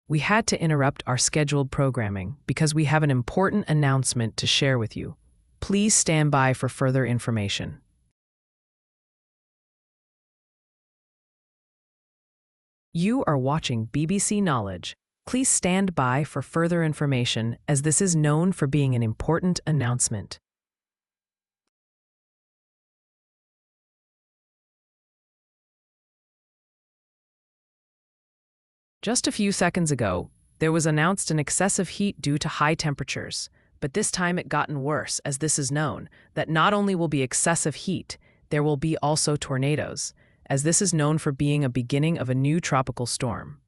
We had to interrupt our scheduled programming because we have an important announcement to share with you. Please stand by for further information. You are watching BBC Knowledge. Please stand by for further information, as this is known for being an important announcement. Just a few seconds ago, there was announced an excessive heat due to high temperatures, but this time it gotten worse, as this is known that not only will be excessive heat, there will be also tornadoes, as this is known for being a beginning of a new tropical storm.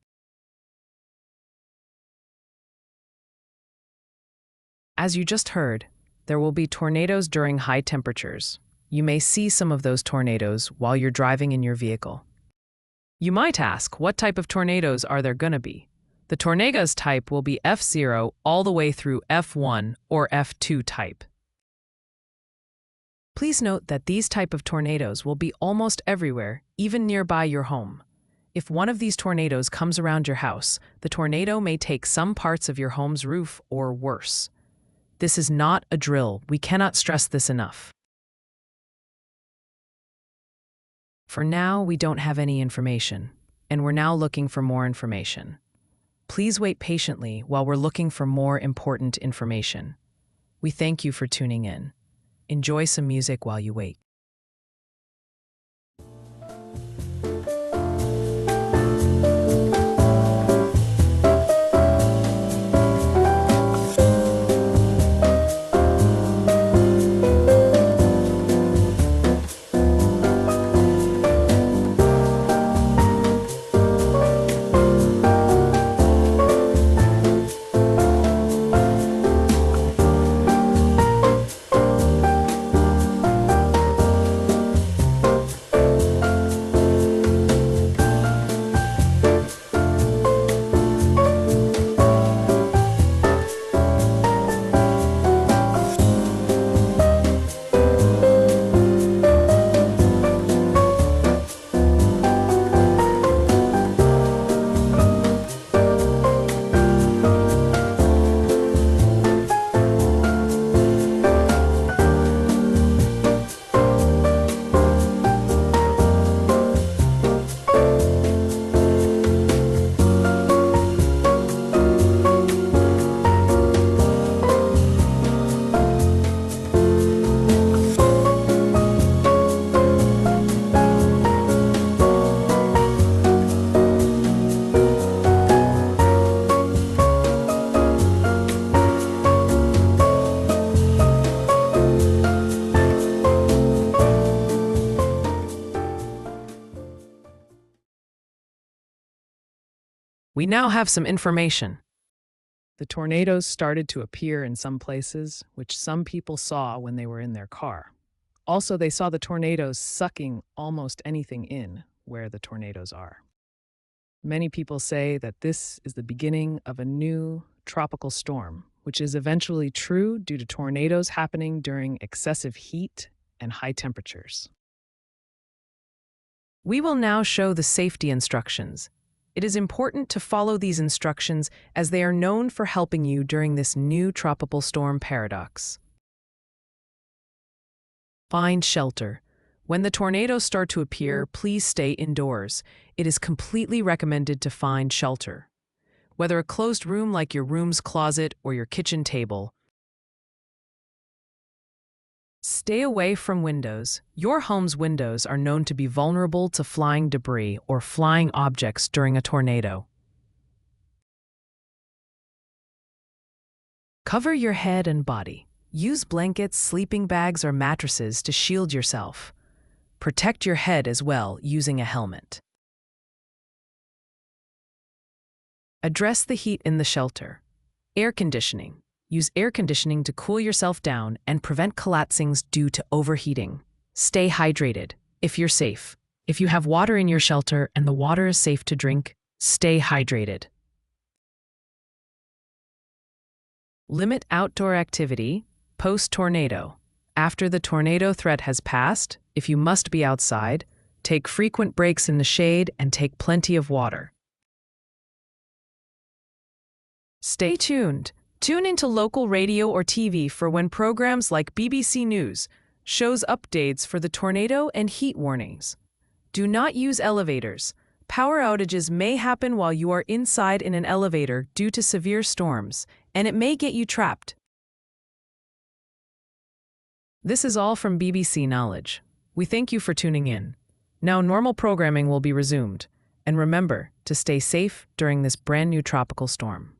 As you just heard, there will be tornadoes during high temperatures. You may see some of those tornadoes while you're driving in your vehicle. You might ask, what type of tornadoes are there going to be? The tornadoes type will be F0 all the way through F1 or F2 type. Please note that these type of tornadoes will be almost everywhere, even nearby your home. If one of these tornadoes comes around your house, the tornado may take some parts of your home's roof or worse. This is not a drill. We cannot stress this enough. For now, we don't have any information, and we're now looking for more information. Please wait patiently while we're looking for more important information. We thank you for tuning in. Enjoy some music while you wait. We now have some information. The tornadoes started to appear in some places, which some people saw when they were in their car. Also, they saw the tornadoes sucking almost anything in where the tornadoes are. Many people say that this is the beginning of a new tropical storm, which is eventually true due to tornadoes happening during excessive heat and high temperatures. We will now show the safety instructions. It is important to follow these instructions as they are known for helping you during this new tropical storm paradox. Find shelter. When the tornadoes start to appear, please stay indoors. It is completely recommended to find shelter. Whether a closed room like your room's closet or your kitchen table. Stay away from windows. Your home's windows are known to be vulnerable to flying debris or flying objects during a tornado. Cover your head and body. Use blankets, sleeping bags, or mattresses to shield yourself. Protect your head as well using a helmet. Address the heat in the shelter. Air conditioning. Use air conditioning to cool yourself down and prevent collapsings due to overheating. Stay hydrated if you're safe. If you have water in your shelter and the water is safe to drink, stay hydrated. Limit outdoor activity post-tornado. After the tornado threat has passed, if you must be outside, take frequent breaks in the shade and take plenty of water. Stay tuned. Tune into local radio or TV for when programs like BBC News shows updates for the tornado and heat warnings. Do not use elevators. Power outages may happen while you are inside in an elevator due to severe storms, and it may get you trapped. This is all from BBC Knowledge. We thank you for tuning in. Now normal programming will be resumed, and remember to stay safe during this brand new tropical storm.